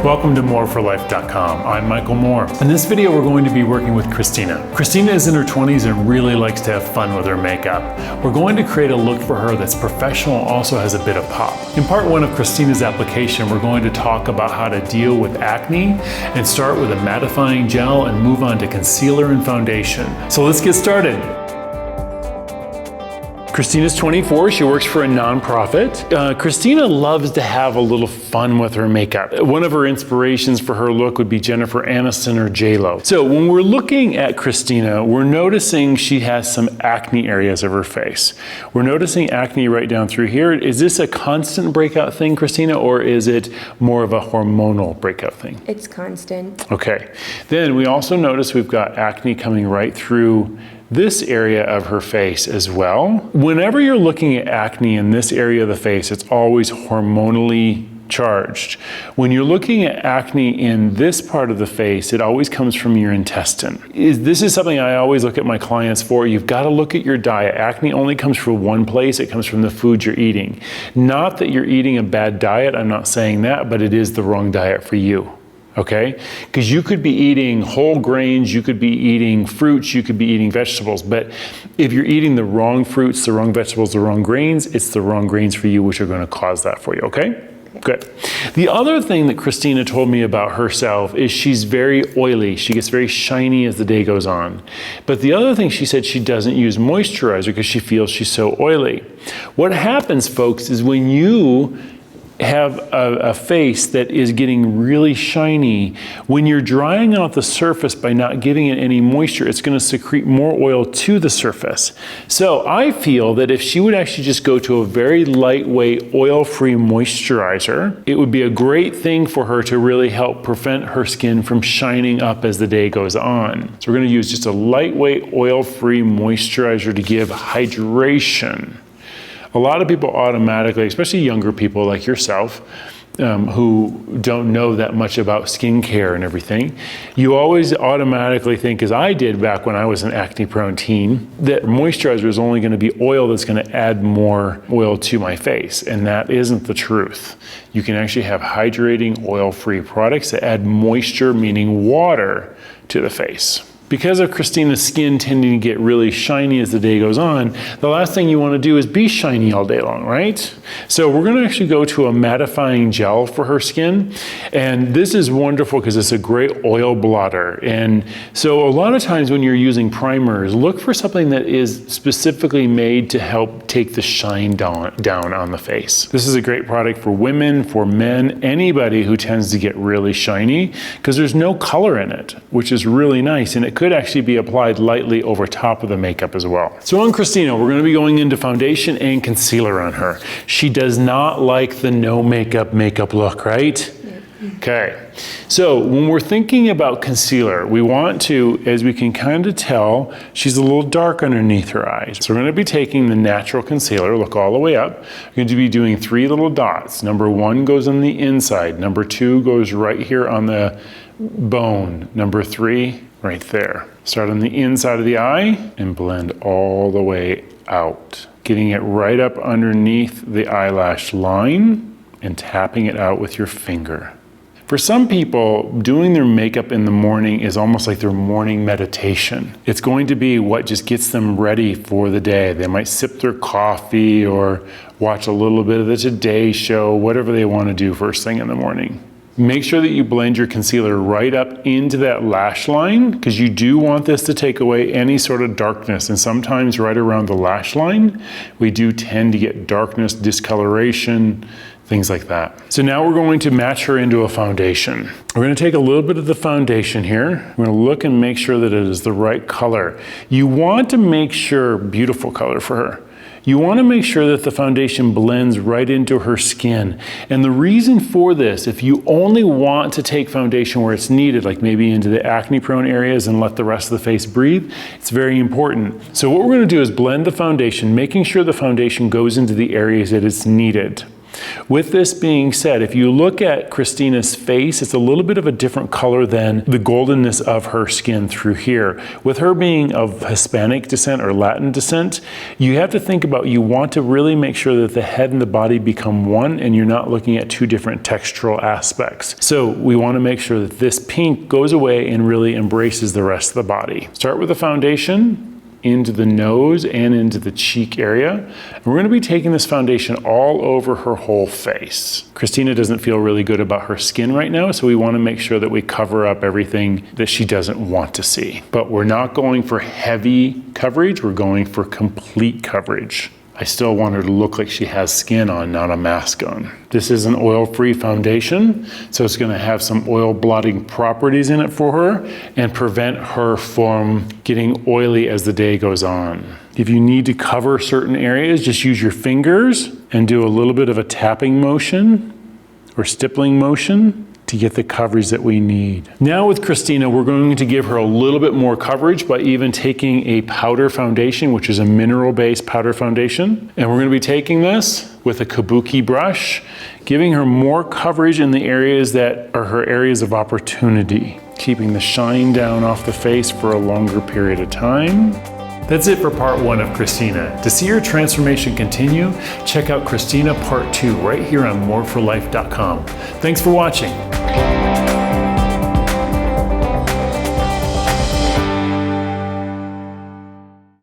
Welcome to moreforlife.com. I'm Michael Moore. In this video, we're going to be working with Christina. Christina is in her 20s and really likes to have fun with her makeup. We're going to create a look for her that's professional and also has a bit of pop. In part one of Christina's application, we're going to talk about how to deal with acne and start with a mattifying gel and move on to concealer and foundation. So let's get started. Christina's 24, she works for a nonprofit. Christina loves to have a little fun with her makeup. One of her inspirations for her look would be Jennifer Aniston or J-Lo. So when we're looking at Christina, we're noticing she has some acne areas of her face. We're noticing acne right down through here. Is this a constant breakout thing, Christina, or is it more of a hormonal breakout thing? It's constant. Okay. Then we also notice we've got acne coming right through this area of her face as well. Whenever you're looking at acne in this area of the face, it's always hormonally charged. When you're looking at acne in this part of the face, it always comes from your intestine. This is something I always look at my clients for. You've got to look at your diet. Acne only comes from one place. It comes from the food you're eating. Not that you're eating a bad diet. I'm not saying that, but it is the wrong diet for you. Okay? Because you could be eating whole grains, you could be eating fruits, you could be eating vegetables, but if you're eating the wrong fruits, the wrong vegetables, the wrong grains, it's the wrong grains for you, which are going to cause that for you, okay? Good. The other thing that Christina told me about herself is she's very oily. She gets very shiny as the day goes on. But the other thing she said, she doesn't use moisturizer because she feels she's so oily. What happens, folks, is when you have a face that is getting really shiny, when you're drying out the surface by not giving it any moisture, it's going to secrete more oil to the surface. So I feel that if she would actually just go to a very lightweight oil-free moisturizer, it would be a great thing for her to really help prevent her skin from shining up as the day goes on. So we're going to use just a lightweight oil-free moisturizer to give hydration. A lot of people automatically, especially younger people like yourself, who don't know that much about skincare and everything, you always automatically think, as I did back when I was an acne-prone teen, that moisturizer is only going to be oil that's going to add more oil to my face, and that isn't the truth. You can actually have hydrating, oil-free products that add moisture, meaning water, to the face. Because of Christina's skin tending to get really shiny as the day goes on, the last thing you want to do is be shiny all day long, right? So we're going to actually go to a mattifying gel for her skin. And this is wonderful because it's a great oil blotter. And so a lot of times when you're using primers, look for something that is specifically made to help take the shine down on the face. This is a great product for women, for men, anybody who tends to get really shiny, because there's no color in it, which is really nice. And it could actually be applied lightly over top of the makeup as well. So on Christina, we're going to be going into foundation and concealer on her. She does not like the no makeup look, right? Okay. So when we're thinking about concealer, we want to, as we can kind of tell, she's a little dark underneath her eyes. So we're going to be taking the natural concealer, look all the way up. We're going to be doing 3 little dots. Number 1 goes on the inside. Number 2 goes right here on the bone. Number 3, right there. Start on the inside of the eye and blend all the way out. Getting it right up underneath the eyelash line and tapping it out with your finger. For some people, doing their makeup in the morning is almost like their morning meditation. It's going to be what just gets them ready for the day. They might sip their coffee or watch a little bit of the Today Show, whatever they want to do first thing in the morning. Make sure that you blend your concealer right up into that lash line, because you do want this to take away any sort of darkness. And sometimes right around the lash line, we do tend to get darkness, discoloration, things like that. So now we're going to match her into a foundation. We're going to take a little bit of the foundation here. We're going to look and make sure that it is the right color. You want to make sure, beautiful color for her. You want to make sure that the foundation blends right into her skin. And the reason for this, if you only want to take foundation where it's needed, like maybe into the acne-prone areas and let the rest of the face breathe, it's very important. So what we're going to do is blend the foundation, making sure the foundation goes into the areas that it's needed. With this being said, if you look at Christina's face, it's a little bit of a different color than the goldenness of her skin through here. With her being of Hispanic descent or Latin descent, you have to think about, you want to really make sure that the head and the body become one and you're not looking at two different textural aspects. So we want to make sure that this pink goes away and really embraces the rest of the body. Start with the foundation into the nose and into the cheek area. And we're going to be taking this foundation all over her whole face. Christina doesn't feel really good about her skin right now, so we want to make sure that we cover up everything that she doesn't want to see. But we're not going for heavy coverage, we're going for complete coverage. I still want her to look like she has skin on, not a mask on. This is an oil-free foundation, so it's going to have some oil blotting properties in it for her and prevent her from getting oily as the day goes on. If you need to cover certain areas, just use your fingers and do a little bit of a tapping motion or stippling motion to get the coverage that we need. Now with Christina, we're going to give her a little bit more coverage by even taking a powder foundation, which is a mineral-based powder foundation. And we're going to be taking this with a kabuki brush, giving her more coverage in the areas that are her areas of opportunity, keeping the shine down off the face for a longer period of time. That's it for part 1 of Christina. To see her transformation continue, check out Christina part 2 right here on moreforlife.com. Thanks for watching.